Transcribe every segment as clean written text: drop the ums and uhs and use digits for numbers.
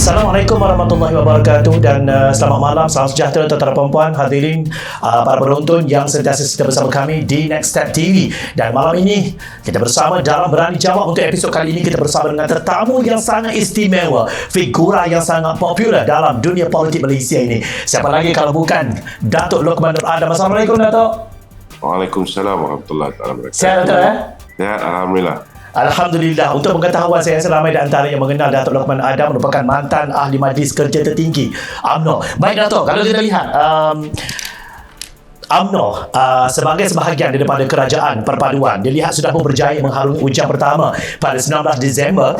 Assalamualaikum warahmatullahi wabarakatuh dan selamat malam, salam sejahtera tuan-tuan dan puan-puan, hadirin para penonton yang sentiasa setia bersama kami di Next Step TV. Dan malam ini kita bersama dalam Berani Jawab. Untuk episod kali ini kita bersama dengan tetamu yang sangat istimewa, figura yang sangat popular dalam dunia politik Malaysia ini. Siapa lagi kalau bukan Datuk Lokman Nur Adam. Assalamualaikum Datuk. Waalaikumsalam warahmatullahi wabarakatuh. Sihat Datuk Sihat, alhamdulillah. Alhamdulillah. Untuk pengetahuan saya ramai di antara yang mengenal Datuk Lokman Adam merupakan mantan ahli majlis kerja tertinggi UMNO. Baik Datuk, kalau kita lihat UMNO sebagai sebahagian daripada kerajaan perpaduan, dilihat sudah pun berjaya mengharungi ujian pertama pada 19 Disember,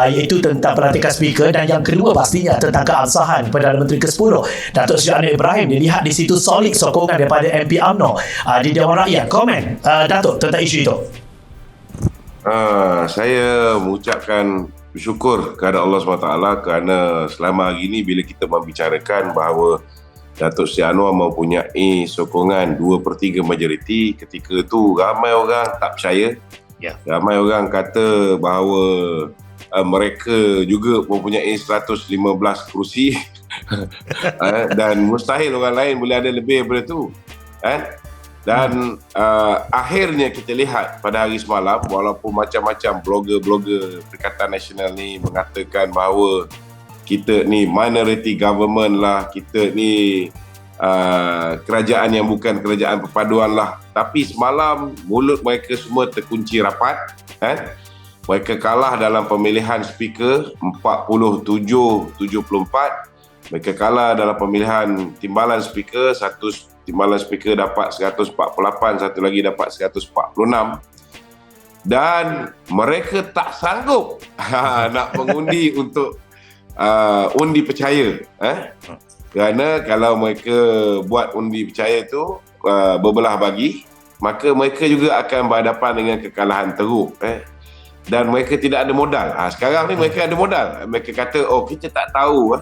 iaitu tentang pelantikan speaker, dan yang kedua pastinya tentang keabsahan Perdana Menteri ke-10 Datuk Seri Anwar Ibrahim. Dilihat di situ solid sokongan daripada MP UMNO di Dewan Rakyat. Komen Datuk tentang isu itu. Saya mengucapkan bersyukur kepada Allah SWT kerana selama hari ini bila kita membicarakan bahawa Datuk Seri Anwar mempunyai sokongan 2/3 majoriti, ketika itu ramai orang tak percaya. Ramai orang kata bahawa mereka juga mempunyai 115 kerusi dan mustahil orang lain boleh ada lebih daripada itu, kan? Dan akhirnya kita lihat pada hari semalam, walaupun macam-macam blogger-blogger Perikatan Nasional ni mengatakan bahawa kita ni minority government lah, kita ni kerajaan yang bukan kerajaan perpaduan lah. Tapi semalam mulut mereka semua terkunci rapat, kan? Mereka kalah dalam pemilihan speaker 47-74. Mereka kalah dalam pemilihan timbalan speaker, satu timbalan speaker dapat 148, satu lagi dapat 146. Dan mereka tak sanggup nak mengundi untuk undi percaya. Kerana kalau mereka buat undi percaya tu berbelah bagi, maka mereka juga akan berhadapan dengan kekalahan teruk. Dan mereka tidak ada modal. Sekarang ni mereka ada modal. Mereka kata, kita tak tahu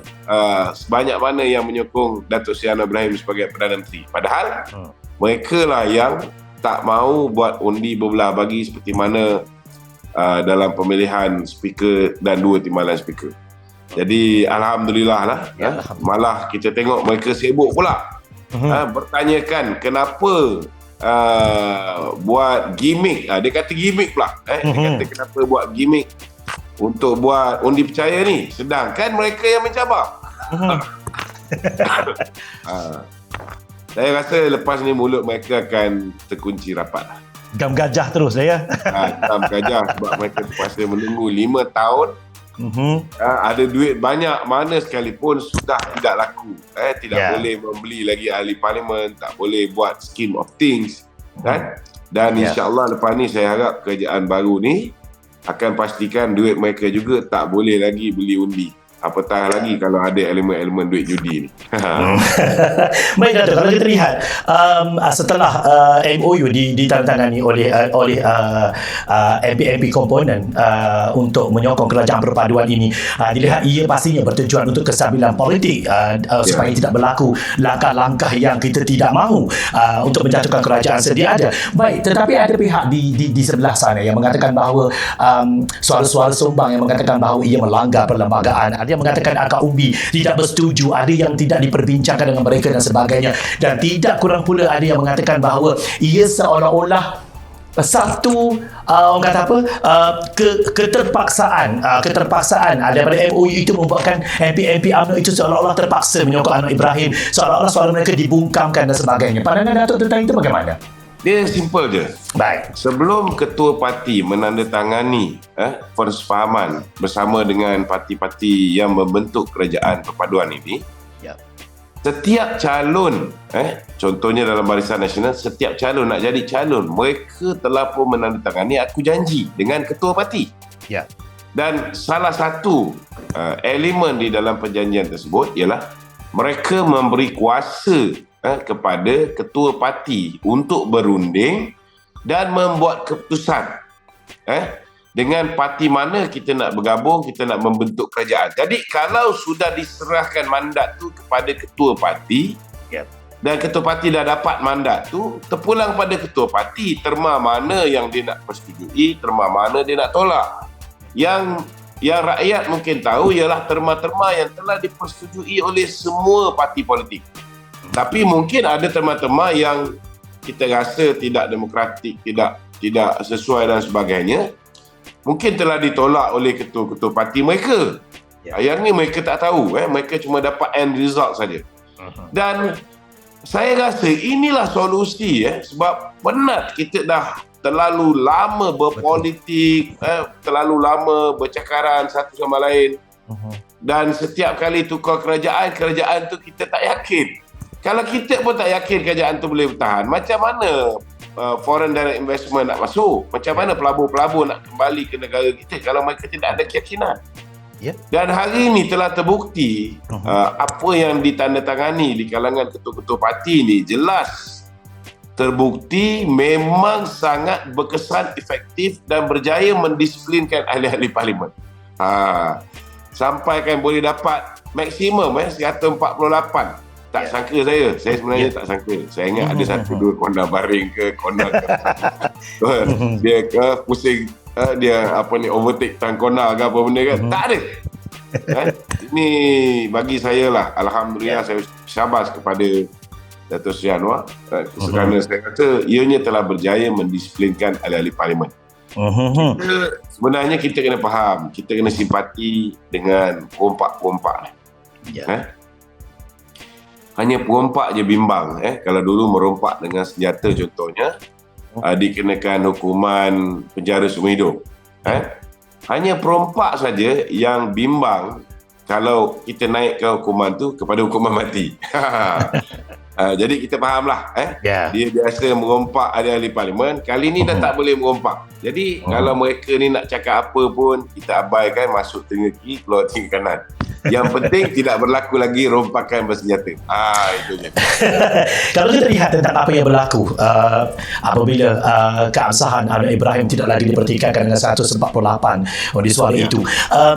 sebanyak mana yang menyokong Datuk Seri Anwar Ibrahim sebagai Perdana Menteri. Padahal mereka lah yang tak mahu buat undi berbelah bagi seperti mana dalam pemilihan speaker dan 2 timbalan speaker. Jadi Alhamdulillah lah. Malah kita tengok mereka sibuk pula bertanyakan kenapa buat gimmick. Dia kata gimmick pula. Dia kata kenapa buat gimmick untuk buat undi percaya ni, sedangkan mereka yang mencabar. Saya rasa lepas ni mulut mereka akan terkunci rapat. Gam gajah terus ya. Gam gajah sebab mereka terpaksa menunggu 5 tahun. Ada duit banyak mana sekalipun sudah tidak laku. Tidak boleh membeli lagi ahli parlimen, tak boleh buat scheme of things, kan? Dan insya-Allah lepas ni saya harap kerajaan baru ni akan pastikan duit mereka juga tak boleh lagi beli undi. Apatah lagi kalau ada elemen-elemen duit judi ni. Baik Datuk, kalau kita lihat setelah MOU ditandatangani oleh MP-MP komponen untuk menyokong kerajaan perpaduan ini, dilihat ia pastinya bertujuan untuk kestabilan politik, supaya tidak berlaku langkah-langkah yang kita tidak mahu untuk menjatuhkan kerajaan sedia ada. Baik, tetapi ada pihak di sebelah sana yang mengatakan bahawa suara-suara sumbang yang mengatakan bahawa ia melanggar perlembagaan. Ada yang mengatakan akar umbi tidak bersetuju, ada yang tidak diperbincangkan dengan mereka dan sebagainya, dan tidak kurang pula ada yang mengatakan bahawa ia seolah-olah satu orang kata apa, keterpaksaan daripada MOU itu membuatkan MP UMNO itu seolah-olah terpaksa menyokong Anwar Ibrahim, seolah-olah suara mereka dibungkamkan dan sebagainya. Pandangan Datuk tentang itu bagaimana? Dia simple je. Baik. Sebelum ketua parti menandatangani persefahaman bersama dengan parti-parti yang membentuk kerajaan perpaduan ini, setiap calon, contohnya dalam Barisan Nasional, setiap calon nak jadi calon, mereka telah pun menandatangani aku janji dengan ketua parti. Dan salah satu elemen di dalam perjanjian tersebut ialah mereka memberi kuasa kepada ketua parti untuk berunding dan membuat keputusan dengan parti mana kita nak bergabung, kita nak membentuk kerajaan. Jadi kalau sudah diserahkan mandat tu kepada ketua parti, dan ketua parti dah dapat mandat tu, terpulang pada ketua parti terma mana yang dia nak persetujui, terma mana dia nak tolak. Yang yang rakyat mungkin tahu ialah terma-terma yang telah dipersetujui oleh semua parti politik. Tapi mungkin ada terma-terma yang kita rasa tidak demokratik, tidak sesuai dan sebagainya. Mungkin telah ditolak oleh ketua-ketua parti mereka. Yang ni mereka tak tahu, mereka cuma dapat end result saja. Dan saya rasa inilah solusi, sebab penat kita dah terlalu lama berpolitik, terlalu lama bercakaran satu sama lain. Dan setiap kali tukar kerajaan tu kita tak yakin. Kalau kita pun tak yakin kerajaan tu boleh bertahan, macam mana foreign direct investment nak masuk? Macam mana pelabur-pelabur nak kembali ke negara kita kalau mereka tidak ada keyakinan? Dan hari ini telah terbukti apa yang ditandatangani di kalangan ketua-ketua parti ni jelas terbukti memang sangat berkesan, efektif dan berjaya mendisiplinkan ahli-ahli parlimen. Sampai kan boleh dapat maksimum 148. Tak sangka saya sebenarnya tak sangka. Saya ingat ada satu dua konda baring ke konda dia ke pusing dia overtake tang konda ke apa benda kan. Tak ada. Ini bagi saya lah, alhamdulillah saya syabas kepada Dato' Seri Anwar kerana saya kata ianya telah berjaya mendisiplinkan ahli-ahli parlimen. Sebenarnya kita kena faham, kita kena simpati dengan perompak-perompak ni. Hanya perompak je bimbang. Kalau dulu merompak dengan senjata contohnya, dikenakan hukuman penjara seumur hidup. Hanya perompak saja yang bimbang kalau kita naik ke hukuman tu kepada hukuman mati. Jadi kita fahamlah. Dia biasa merompak ahli-ahli parlimen, kali ni dah tak boleh merompak. Jadi kalau mereka ni nak cakap apa pun, kita abaikan, masuk telinga kiri, keluar telinga kanan. Yang penting tidak berlaku lagi rompakan bersenjata. Itu je. Kalau kita lihat tentang apa yang berlaku apabila keabsahan Anwar Ibrahim tidak lagi dipertikaikan dengan 148 di suara itu.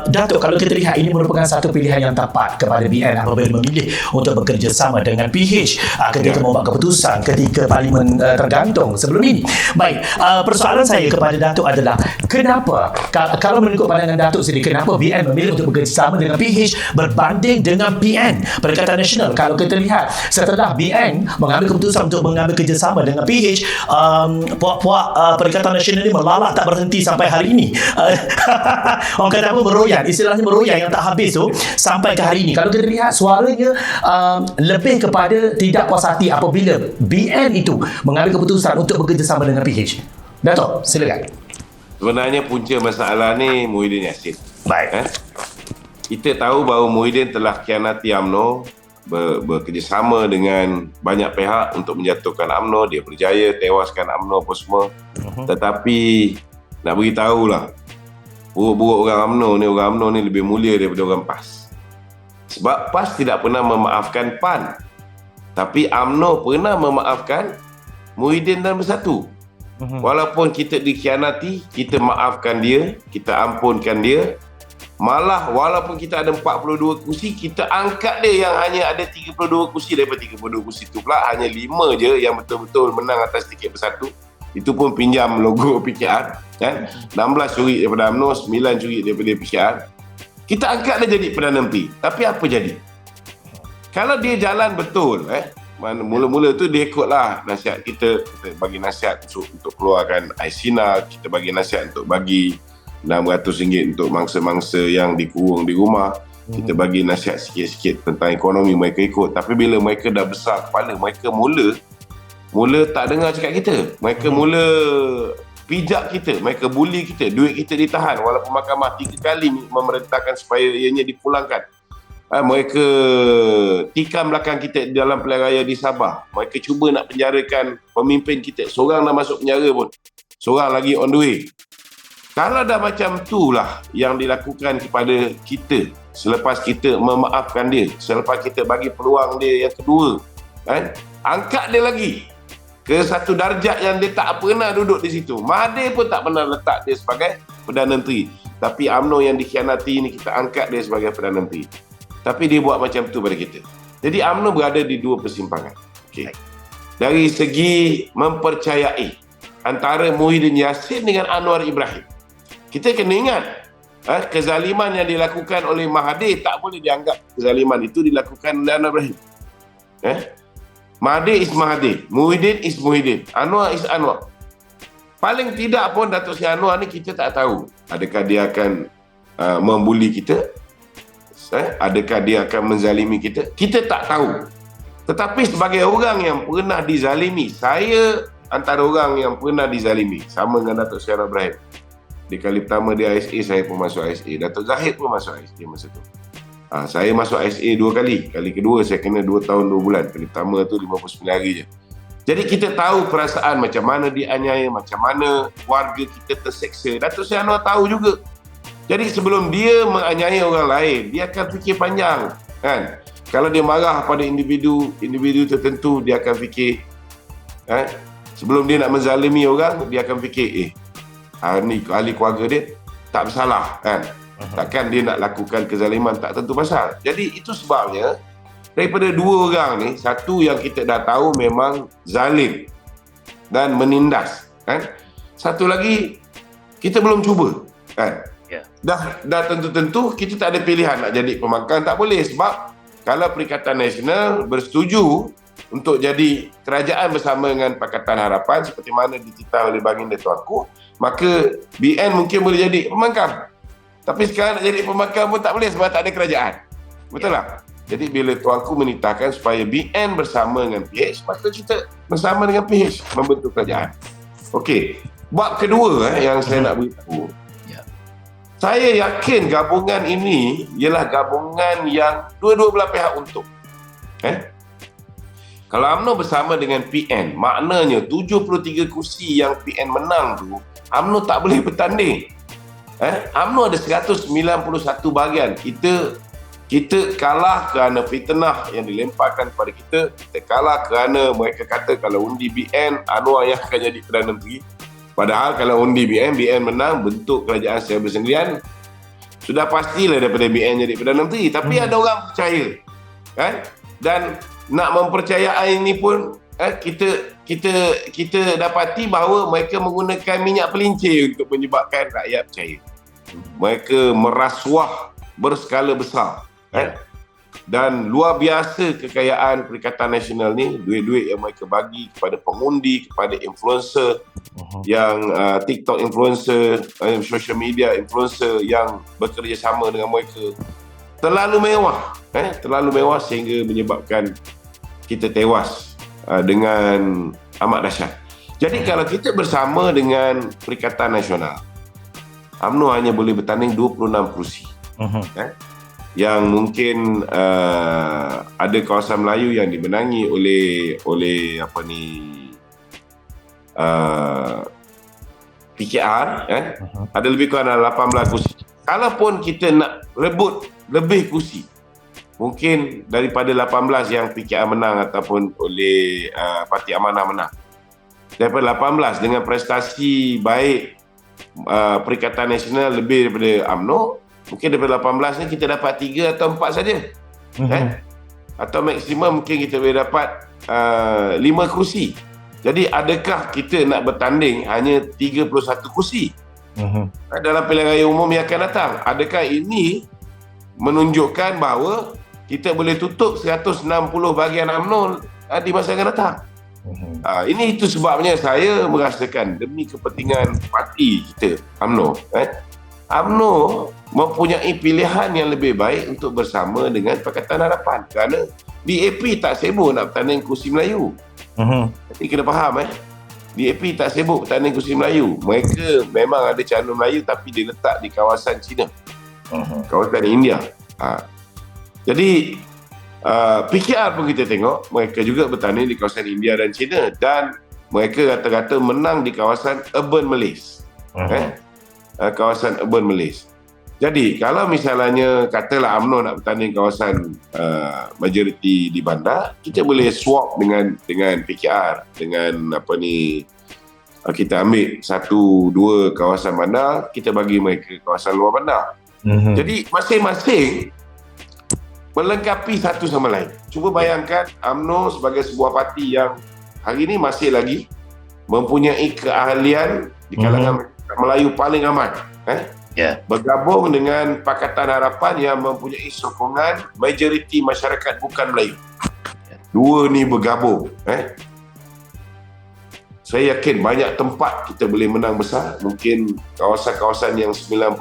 Datuk, kalau kita lihat ini merupakan satu pilihan yang tepat kepada BN apabila memilih untuk bekerjasama dengan PH ketika membuat keputusan ketika parlimen tergantung sebelum ini. Baik, persoalan saya kepada Datuk adalah kenapa, kalau mengikut pandangan Datuk sendiri, kenapa BN memilih untuk bekerjasama dengan PH berbanding dengan PN Perikatan Nasional? Kalau kita lihat setelah BN mengambil keputusan untuk mengambil kerjasama dengan PH, puak-puak Perikatan Nasional ini melalak tak berhenti sampai hari ini. Orang kata apa, meroyan, istilahnya meroyan yang tak habis tu sampai ke hari ini. Kalau kita lihat suaranya lebih kepada tidak puas hati apabila BN itu mengambil keputusan untuk bekerjasama dengan PH. Datuk, silakan. Sebenarnya punca masalah ni Muhyiddin Yassin. Baik. Kita tahu bahawa Muhyiddin telah khianati UMNO, bekerjasama dengan banyak pihak untuk menjatuhkan UMNO. Dia berjaya tewaskan UMNO apa semua. Tetapi nak beritahulah, buruk-buruk orang UMNO ni lebih mulia daripada orang PAS. Sebab PAS tidak pernah memaafkan PAN, tapi UMNO pernah memaafkan Muhyiddin dan Bersatu. Walaupun kita dikhianati, kita maafkan dia, kita ampunkan dia. Malah walaupun kita ada 42 kursi, kita angkat dia yang hanya ada 32 kursi. Daripada 32 kursi itu pula hanya 5 je yang betul-betul menang atas tiket Bersatu. Itu pun pinjam logo PKR, kan? 16 curi daripada UMNO, 9 curi daripada PKR. Kita angkat dia jadi Perdana Menteri. Tapi apa jadi? Kalau dia jalan betul, mula-mula tu dia ikutlah nasihat kita bagi nasihat untuk keluarkan Aisina, kita bagi nasihat untuk bagi RM600 untuk mangsa-mangsa yang dikurung di rumah. Kita bagi nasihat sikit-sikit tentang ekonomi, mereka ikut. Tapi bila mereka dah besar kepala, mereka mula tak dengar cakap kita. Mereka mula pijak kita, mereka bully kita, duit kita ditahan walaupun mahkamah 3 kali memerintahkan supaya ianya dipulangkan. Mereka tikam belakang kita dalam pilihan raya di Sabah. Mereka cuba nak penjarakan pemimpin kita. Seorang dah masuk penjara pun, seorang lagi on the way. Kalau dah macam itulah yang dilakukan kepada kita selepas kita memaafkan dia, selepas kita bagi peluang dia yang kedua, angkat dia lagi ke satu darjat yang dia tak pernah duduk di situ. Mahathir pun tak pernah letak dia sebagai Perdana Menteri, tapi UMNO yang dikhianati ini kita angkat dia sebagai Perdana Menteri. Tapi dia buat macam tu pada kita. Jadi UMNO berada di dua persimpangan. Dari segi mempercayai antara Muhyiddin Yassin dengan Anwar Ibrahim, kita kena ingat kezaliman yang dilakukan oleh Mahathir tak boleh dianggap kezaliman itu dilakukan oleh Anwar Ibrahim. Mahathir is Mahathir, Muhyiddin is Muhyiddin, Anwar is Anwar. Paling tidak pun Datuk Seri Anwar ni kita tak tahu adakah dia akan membuli kita, adakah dia akan menzalimi kita, kita tak tahu. Tetapi sebagai orang yang pernah dizalimi, saya antara orang yang pernah dizalimi, sama dengan Datuk Seri Anwar Ibrahim. Di kali pertama dia ISA, saya pun masuk ISA. Datuk Zahid pun masuk ISA masa tu. Saya masuk ISA 2 kali. Kali kedua saya kena 2 tahun 2 bulan. Kali pertama tu 59 hari je. Jadi kita tahu perasaan macam mana dianiaya, macam mana warga kita terseksa. Datuk Seri Anwar tahu juga. Jadi sebelum dia menganiaya orang lain, dia akan fikir panjang, kan? Kalau dia marah pada individu tertentu, dia akan fikir, sebelum dia nak menzalimi orang, dia akan fikir, ni ahli keluarga dia tak bersalah, kan? Takkan dia nak lakukan kezaliman tak tentu pasal. Jadi itu sebabnya daripada 2 orang ni, satu yang kita dah tahu memang zalim dan menindas, kan? Satu lagi kita belum cuba, kan? Dah tentu-tentu kita tak ada pilihan nak jadi pembangkang, tak boleh, sebab kalau Perikatan Nasional bersetuju untuk jadi kerajaan bersama dengan Pakatan Harapan seperti mana dititah oleh Baginda Tuanku, maka BN mungkin boleh jadi pembangkang. Tapi sekarang nak jadi pembangkang pun tak boleh sebab tak ada kerajaan. Betul tak? Jadi bila Tuanku menitahkan supaya BN bersama dengan PH, maka kita bersama dengan PH membentuk kerajaan. Okey. Bab kedua yang saya nak beritahu. Saya yakin gabungan ini ialah gabungan yang dua-dua belah pihak untung. Kalau UMNO bersama dengan PN, maknanya 73 kursi yang PN menang tu, UMNO tak boleh bertanding. UMNO ada 191 bahagian. Kita kalah kerana fitnah yang dilemparkan kepada kita. Kita kalah kerana mereka kata kalau undi BN, Anwar yang akan jadi Perdana Menteri. Padahal kalau undi BN menang, bentuk kerajaan secara bersendirian, sudah pastilah daripada BN jadi Perdana Menteri. Tapi ada orang percaya, kan? Dan nak mempercayai ini pun kita dapati bahawa mereka menggunakan minyak pelincir untuk menyebabkan rakyat percaya. Mereka merasuah berskala besar, dan luar biasa kekayaan Perikatan Nasional ni, duit-duit yang mereka bagi kepada pengundi, kepada influencer, yang TikTok influencer, social media influencer yang bekerjasama dengan mereka, terlalu mewah sehingga menyebabkan kita tewas dengan amat dahsyat. Jadi kalau kita bersama dengan Perikatan Nasional, UMNO hanya boleh bertanding 26 kursi. Yang mungkin ada kawasan Melayu yang dimenangi oleh PKR, ada lebih kurang 18 kursi. Kalaupun kita nak rebut lebih kursi, mungkin daripada 18 yang PKR menang ataupun oleh Parti Amanah menang, daripada 18 dengan prestasi baik Perikatan Nasional lebih daripada UMNO, mungkin daripada 18 ni kita dapat 3 atau 4 saja. Atau maksimum mungkin kita boleh dapat 5 kursi. Jadi adakah kita nak bertanding hanya 31 kursi dalam pilihan raya umum yang akan datang? Adakah ini menunjukkan bahawa kita boleh tutup 160 bahagian UMNO di masa akan datang? Ini itu sebabnya saya merasakan demi kepentingan parti kita UMNO, UMNO mempunyai pilihan yang lebih baik untuk bersama dengan Pakatan Harapan, kerana DAP tak sibuk nak bertanding kursi Melayu. Jadi kena faham, DAP tak sibuk bertanding kursi Melayu. Mereka memang ada calon Melayu tapi dia letak di kawasan China, kawasan India. Jadi PKR pun kita tengok mereka juga bertanding di kawasan India dan China, dan mereka rata-rata menang di kawasan urban Malaysia. Kawasan urban Malaysia. Jadi kalau misalnya katalah UMNO nak bertanding kawasan majoriti di bandar, kita boleh swap dengan PKR, dengan kita ambil 1-2 kawasan bandar, kita bagi mereka kawasan luar bandar. Jadi masing-masing melengkapi satu sama lain. Cuba bayangkan UMNO sebagai sebuah parti yang hari ini masih lagi mempunyai keahlian di kalangan Melayu paling aman. bergabung dengan Pakatan Harapan yang mempunyai sokongan majoriti masyarakat bukan Melayu. Dua ni bergabung. Saya yakin banyak tempat kita boleh menang besar. Mungkin kawasan-kawasan yang 90%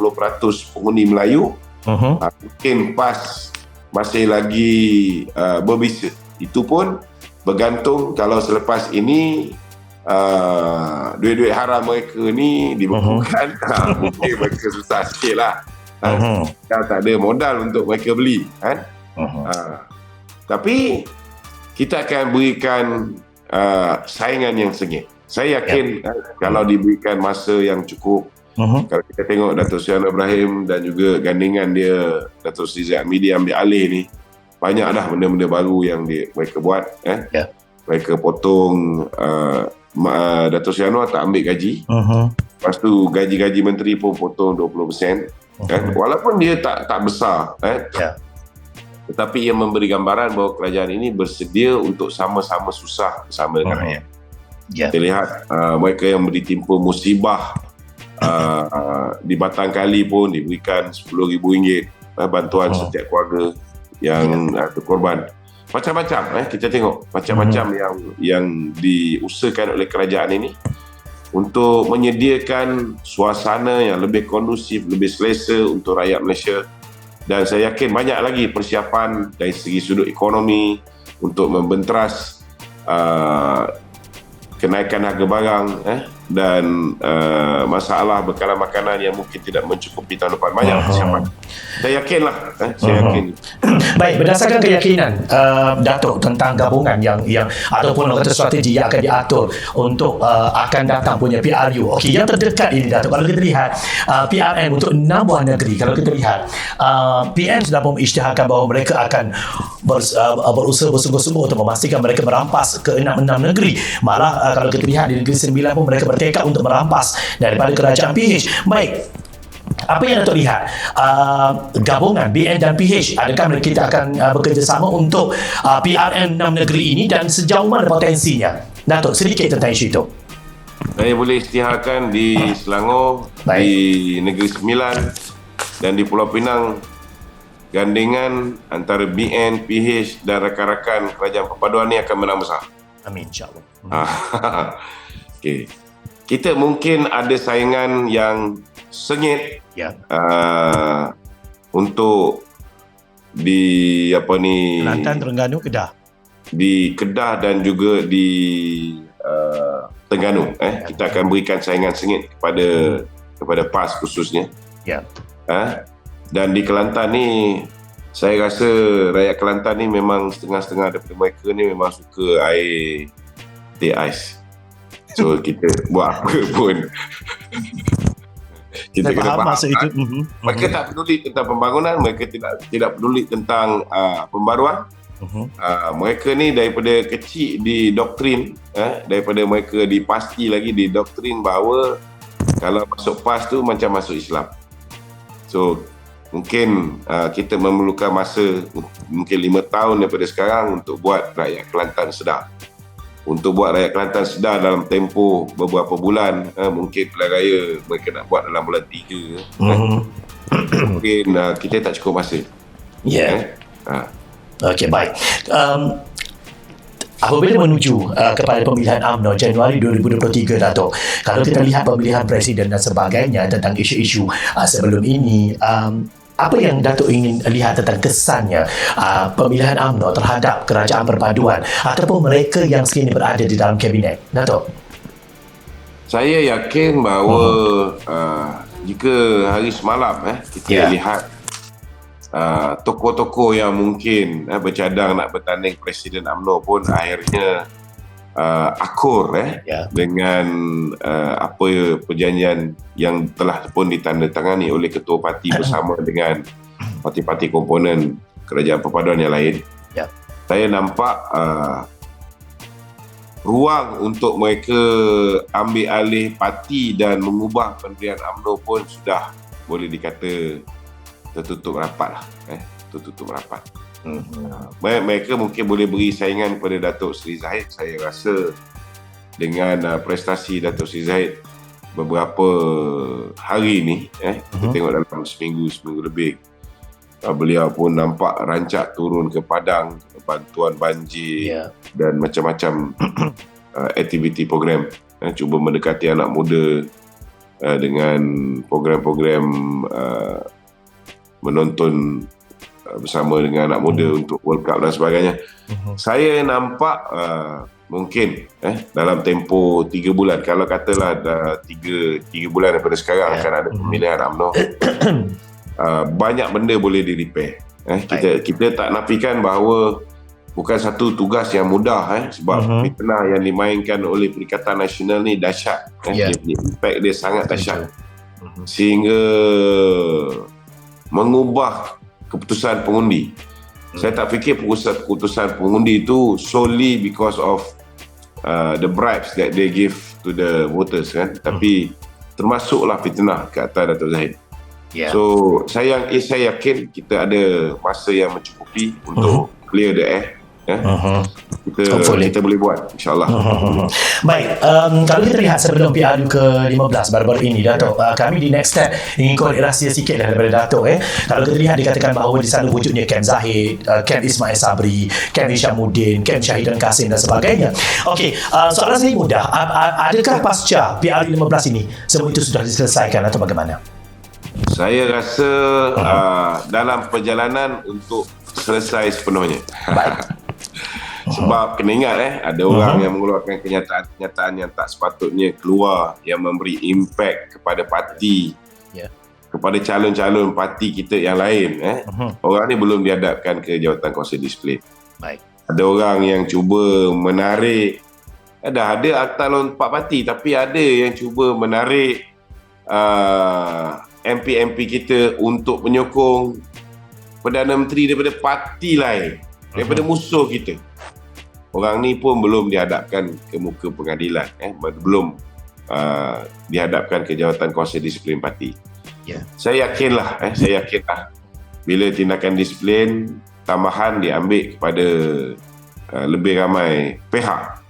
penghuni Melayu, mungkin PAS masih lagi berbisa. Itu pun bergantung kalau selepas ini duit-duit haram mereka ni dibekukan, mungkin mereka susah sikit lah. Tak ada modal untuk mereka beli. Tapi kita akan berikan saingan yang sengit. Saya yakin kalau diberikan masa yang cukup, kalau kita tengok Dato' Sri Anwar Ibrahim dan juga gandingan dia Dato' Sri Zahid Hamidi ambil alih ni, banyak dah benda-benda baru yang mereka buat. Mereka potong Dato' Sri Anwar tak ambil gaji. Lepas tu gaji-gaji menteri pun potong 20%. Walaupun dia tak besar, tetapi ia memberi gambaran bahawa kerajaan ini bersedia untuk sama-sama susah bersama dengan rakyat. Kita lihat mereka yang ditimpa musibah di Batang Kali pun diberikan RM10,000 bantuan setiap keluarga yang terkorban. Macam-macam kita tengok macam-macam yang diusahakan oleh kerajaan ini untuk menyediakan suasana yang lebih kondusif, lebih selesa untuk rakyat Malaysia. Dan saya yakin banyak lagi persiapan dari segi sudut ekonomi untuk membenteras kenaikan harga barang dan masalah bekalan makanan yang mungkin tidak mencukupi tahun depan. Banyak persiapan. Saya yakinlah. Saya yakin. Baik, berdasarkan keyakinan Datuk tentang gabungan yang ataupun kata strategi yang akan diatur untuk akan datang punya PRU. Okey, yang terdekat ini Datuk, kalau kita lihat PRN untuk 6 buah negeri, kalau kita lihat PN sudah mengisytiharkan bahawa mereka akan berusaha bersungguh-sungguh untuk memastikan mereka merampas ke 6 negeri. Malah kalau kita lihat di Negeri Sembilan pun mereka bertekad untuk merampas daripada kerajaan PH. Baik, apa yang Datuk lihat gabungan BN dan PH, adakah kita akan bekerjasama untuk PRN 6 negeri ini dan sejauh mana potensinya? Datuk, sedikit tentang isu itu. Saya boleh isytiharkan di Selangor, di Negeri Sembilan dan di Pulau Pinang, gandingan antara BN, PH dan rakan-rakan kerajaan perpaduan ini akan menang besar. Amin, insyaAllah. Okay. Kita mungkin ada saingan yang sengit untuk di Kelantan, Terengganu, Kedah. Di Kedah dan juga di Terengganu. Kita akan berikan saingan sengit kepada PAS khususnya. Dan di Kelantan ni, saya rasa rakyat Kelantan ni memang setengah-setengah daripada mereka ni memang suka air teh ais. So kita buat apa pun kita kena faham itu. Mereka tak peduli tentang pembangunan, mereka tidak peduli tentang pembaruan. Mereka ni daripada kecil didoktrin, daripada mereka dipasti lagi didoktrin bahawa kalau masuk PAS tu macam masuk Islam. So mungkin kita memerlukan masa mungkin 5 tahun daripada sekarang untuk buat rakyat Kelantan sedar. Untuk buat rakyat Kelantan sedar dalam tempoh beberapa bulan, mungkin pilihan raya mereka nak buat dalam bulan 3. Mungkin kita tak cukup masa. Okey, baik. Apabila menuju kepada pemilihan UMNO Januari 2023, Datuk, kalau kita lihat pemilihan presiden dan sebagainya tentang isu-isu sebelum ini, apa yang Datuk ingin lihat tentang kesannya pemilihan UMNO terhadap kerajaan perpaduan ataupun mereka yang sekini berada di dalam kabinet, Datuk? Saya yakin bahawa jika hari semalam kita lihat tokoh-tokoh yang mungkin bercadang nak bertanding Presiden UMNO pun akhirnya akur dengan apa perjanjian yang telah pun ditandatangani oleh ketua parti bersama dengan parti-parti komponen kerajaan perpaduan yang lain. Saya nampak ruang untuk mereka ambil alih parti dan mengubah pendirian UMNO pun sudah boleh dikata tertutup rapat lah. Tertutup rapat. Mereka mungkin boleh beri saingan kepada Datuk Sri Zahid. Saya rasa dengan prestasi Datuk Sri Zahid beberapa hari ni kita tengok dalam seminggu lebih, beliau pun nampak rancak turun ke padang, bantuan banjir dan macam-macam aktiviti program, cuba mendekati anak muda dengan program-program menonton bersama dengan anak muda untuk World Cup dan sebagainya. Saya nampak mungkin dalam tempoh 3 bulan, kalau katalah dah 3 bulan daripada sekarang akan ada pemilihan UMNO, banyak benda boleh di-repair. Kita tak nafikan bahawa bukan satu tugas yang mudah, sebab fitnah yang dimainkan oleh Perikatan Nasional ni dahsyat. Dia punya impact dia sangat dahsyat, sehingga mengubah keputusan pengundi. Saya tak fikir keputusan pengundi itu solely because of the bribes that they give to the voters, tapi termasuklah fitnah ke atas Datuk Zahid. So saya yakin kita ada masa yang mencukupi untuk clear the air. Kita boleh buat, insyaAllah. Baik, kalau kita lihat sebelum PRU ke-15 baru-baru ini, Datuk, kami di Next Step ingin korek rahsia sikit daripada Datuk. Kalau kita lihat, dikatakan bahawa di sana wujudnya Kem Zahid, Kem Ismail Sabri, Kem Hishamuddin, Kem Syahidan Kasim dan sebagainya. Okey, soalan saya mudah. Adakah pasca PRU 15 ini semua itu sudah diselesaikan atau bagaimana? Saya rasa dalam perjalanan untuk selesai sepenuhnya. Baik. Sebab kena ingat ada orang yang mengeluarkan kenyataan-kenyataan yang tak sepatutnya keluar, yang memberi impak kepada parti, kepada calon-calon parti kita yang lain. Orang ni belum dihadapkan ke jawatan Kawasan Disiplin. Baik. Ada orang yang cuba menarik, ada akta lawan 4 parti, tapi ada yang cuba menarik MP-MP kita untuk menyokong Perdana Menteri daripada parti lain, daripada musuh kita. Orang ni pun belum dihadapkan ke muka pengadilan, belum dihadapkan ke jawatan Kuasa Disiplin Parti. Saya yakinlah bila tindakan disiplin tambahan diambil kepada lebih ramai pihak,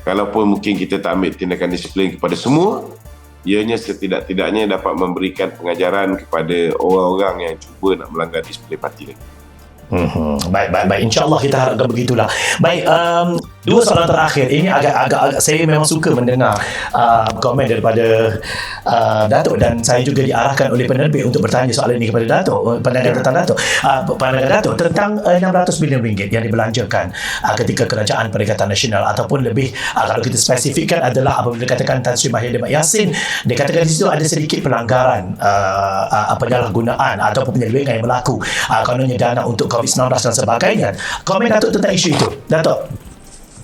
kalaupun mungkin kita tak ambil tindakan disiplin kepada semua, ianya setidak-tidaknya dapat memberikan pengajaran kepada orang-orang yang cuba nak melanggar disiplin parti lagi. Baik. InsyaAllah kita harapkan begitulah. Baik, dua soalan terakhir. Ini agak saya memang suka mendengar komen daripada Datuk, dan saya juga diarahkan oleh penerbit untuk bertanya soalan ini kepada Datuk, pandangan Datuk tentang 600 bilion ringgit yang dibelanjakan ketika Kerajaan Perikatan Nasional, ataupun lebih kalau kita spesifikkan adalah apabila dikatakan Tan Sri Mahathir Yassin, dikatakan di situ ada sedikit pelanggaran penyalahgunaan ataupun penyelewengan yang berlaku, kononnya dana untuk COVID-19 dan sebagainya. Komen Datuk tentang isu itu, Datuk?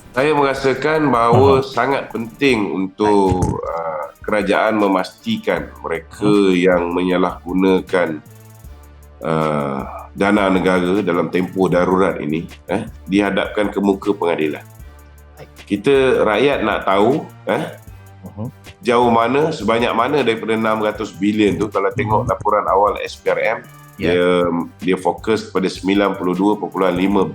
Saya merasakan bahawa sangat penting untuk kerajaan memastikan mereka yang menyalahgunakan dana negara dalam tempoh darurat ini dihadapkan ke muka pengadilan. Kita rakyat nak tahu jauh mana, sebanyak mana daripada 600 bilion tu. Kalau tengok laporan awal SPRM, dia fokus pada 92.5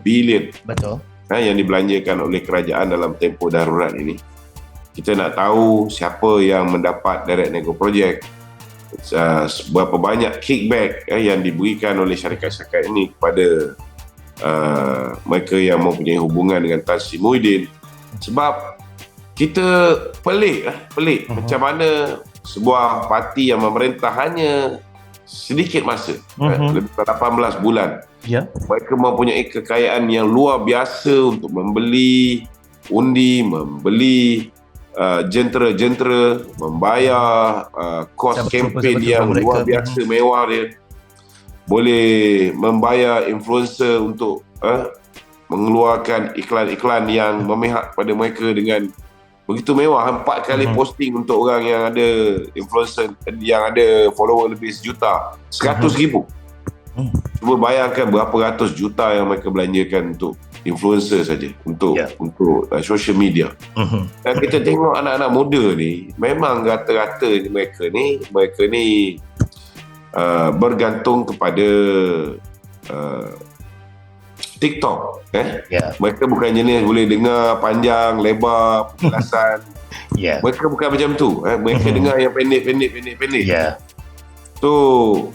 bilion. Betul. Yang dibelanjakan oleh kerajaan dalam tempoh darurat ini. Kita nak tahu siapa yang mendapat direct nego projek, berapa banyak kickback yang diberikan oleh syarikat-syarikat ini kepada mereka yang mempunyai hubungan dengan Tan Sri Muhyiddin. Sebab kita pelik macam mana sebuah parti yang memerintah hanya sedikit masa, lebih 18 bulan, mereka mempunyai kekayaan yang luar biasa untuk membeli undi, membeli jentera-jentera, membayar kos kempen yang luar biasa mewah dia, boleh membayar influencer untuk mengeluarkan iklan-iklan yang memihak kepada mereka dengan begitu mewah, 4 kali posting untuk orang yang ada influencer yang ada follower lebih 100,000. Cuba bayangkan berapa ratus juta yang mereka belanjakan untuk influencer saja, untuk social media. Dan kita tengok anak-anak muda ni, memang rata-rata mereka ni bergantung kepada TikTok. Mereka bukan jenis boleh dengar panjang lebar penjelasan Ya. Mereka bukan macam tu. Mereka dengar yang pendek. Ya. So,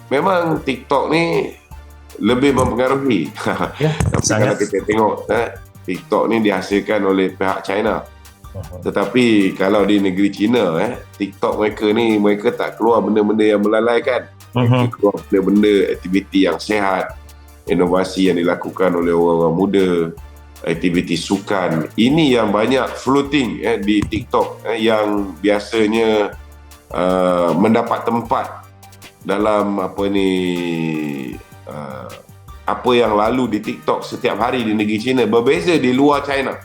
memang TikTok ni lebih mempengaruhi. Ya, Tapi sangat. kalau kita tengok, TikTok ni dihasilkan oleh pihak China. Tetapi kalau di negeri China, TikTok mereka tak keluar benda-benda yang melalaikan. Mereka keluar benda-benda aktiviti yang sihat, inovasi yang dilakukan oleh orang-orang muda, aktiviti sukan. Ini yang banyak floating di TikTok yang biasanya mendapat tempat dalam apa yang lalu di TikTok setiap hari di negeri China. Berbeza di luar China.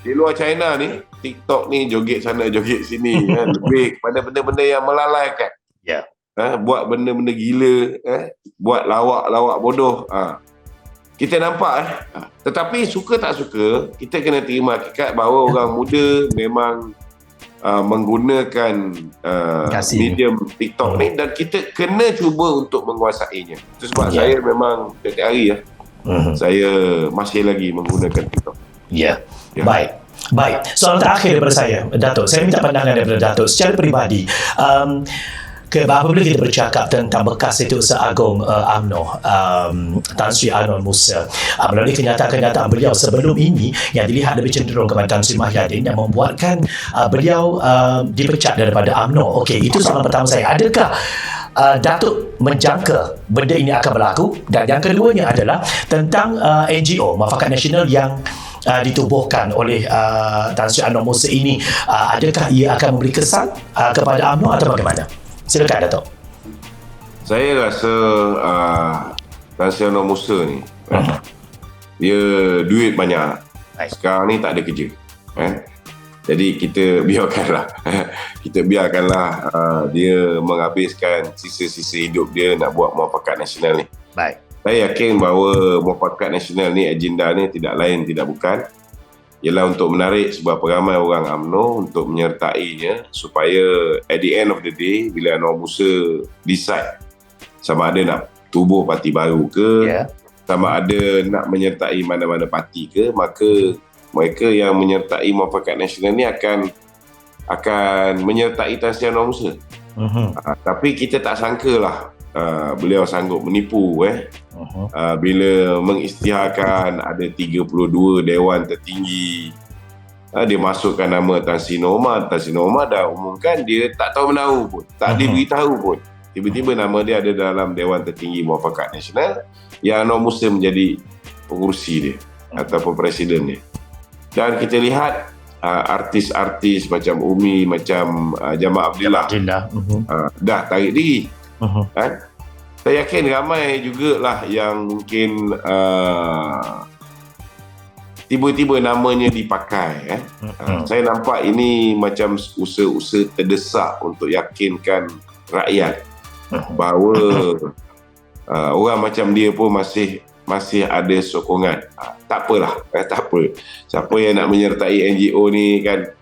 Di luar China ni, TikTok ni joget sana joget sini, lebih pada benda-benda yang melalaikan. Ya. Buat benda-benda gila, buat lawak-lawak bodoh. Kita nampak tetapi suka tak suka, kita kena terima hakikat bahawa orang muda memang menggunakan medium TikTok ni, dan kita kena cuba untuk menguasainya. Itu sebab saya memang setiap hari saya masih lagi menggunakan TikTok. Ya. Baik. Soalan terakhir daripada saya, Datuk. Saya minta pandangan daripada Datuk secara peribadi. Apabila kita bercakap tentang bekas Setiausaha Agung UMNO, Tan Sri Anwar Musa, melalui kenyataan-kenyataan beliau sebelum ini yang dilihat lebih cenderung kepada Tan Sri Mahyadin yang membuatkan beliau dipecat daripada UMNO. Okey, itu soalan pertama saya. Adakah Datuk menjangka benda ini akan berlaku? Dan yang keduanya adalah tentang NGO Muafakat Nasional yang ditubuhkan oleh Tan Sri Anwar Musa ini, adakah ia akan memberi kesan kepada UMNO atau bagaimana? Silakan, Datuk. Saya rasa Tan Sri Anwar Musa ni dia duit banyak. Sekarang ni tak ada kerja. Jadi kita biarkanlah dia menghabiskan sisa-sisa hidup dia nak buat Muafakat Nasional ni. Baik. Saya yakin bahawa Muafakat Nasional ni, agenda ni tidak lain tidak bukan ialah untuk menarik sebuah ramai orang UMNO untuk menyertainya, supaya at the end of the day bila Anwar Musa decide sama ada nak tubuh parti baru ke, sama ada nak menyertai mana-mana parti ke, maka mereka yang menyertai Muafakat Nasional ni akan menyertai Tan Sri Anwar Musa. Tapi kita tak sangkalah beliau sanggup menipu bila mengisytiharkan ada 32 dewan tertinggi. Dia masukkan nama Tan Sri Norman. Tan Sri Norman dah umumkan dia tak tahu menahu pun, tak diberitahu pun. Tiba-tiba nama dia ada dalam dewan tertinggi Muafakat Nasional yang Anwar Musa menjadi pengurusi dia ataupun presiden dia. Dan kita lihat artis-artis macam Umi, macam Jamal Abdillah dah tarik diri. Saya yakin ramai jugalah yang mungkin tiba-tiba namanya dipakai. Saya nampak ini macam usaha-usaha terdesak untuk yakinkan rakyat bahawa orang macam dia pun masih ada sokongan. Tak apalah, tak apa. Siapa yang nak menyertai NGO ni kan,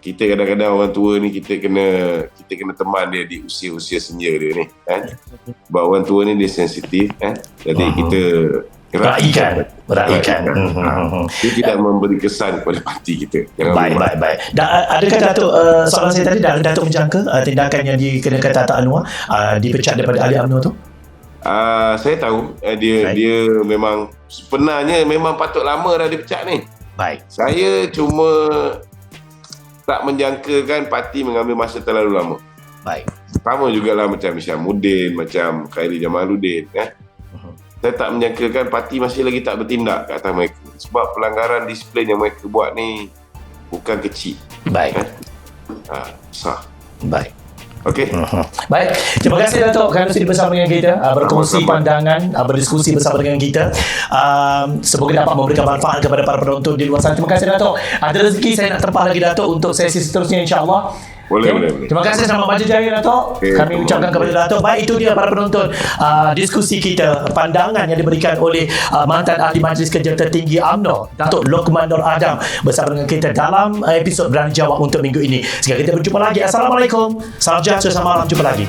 kita kadang-kadang orang tua ni kita kena teman dia di usia-usia senja dia ni sebab orang tua ni dia sensitif jadi kita raikan. Dia tidak memberi kesan kepada parti kita. Baik. Dan adakah Datuk, soalan saya tadi, Datuk menjangka tindakan yang dikenakan Tan Anwar dipecat daripada ahli UMNO tu? Saya tahu dia memang sebenarnya memang patut lama dah dipecat ni. Baik. Saya cuma tak menjangkakan parti mengambil masa terlalu lama. Baik. Sama jugalah macam Isyamuddin, macam Khairi Jamaluddin. Saya tak menjangkakan parti masih lagi tak bertindak ke atas mereka. Sebab pelanggaran disiplin yang mereka buat ni bukan kecil. Baik. Besar. Baik. Okey. Baik, terima kasih Datuk kerana sudi bersama dengan kita, berkongsi pandangan, berdiskusi bersama dengan kita. Semoga dapat memberikan manfaat kepada para penonton di luar sana. Terima kasih Datuk. Ada rezeki saya nak terpah lagi Datuk untuk sesi seterusnya, insya-Allah. Boleh. Terima kasih, selamat maju jaya Datuk. Kami ucapkan kepada Datuk. Baik, itu dia para penonton, diskusi kita, pandangan yang diberikan oleh mantan ahli Majlis Kerja Tertinggi UMNO, Datuk Lokman Nur Adam, bersama dengan kita dalam episod Berani Jawab untuk minggu ini. Sehingga kita berjumpa lagi. Assalamualaikum. Salam sejahtera, selamat malam, jumpa lagi.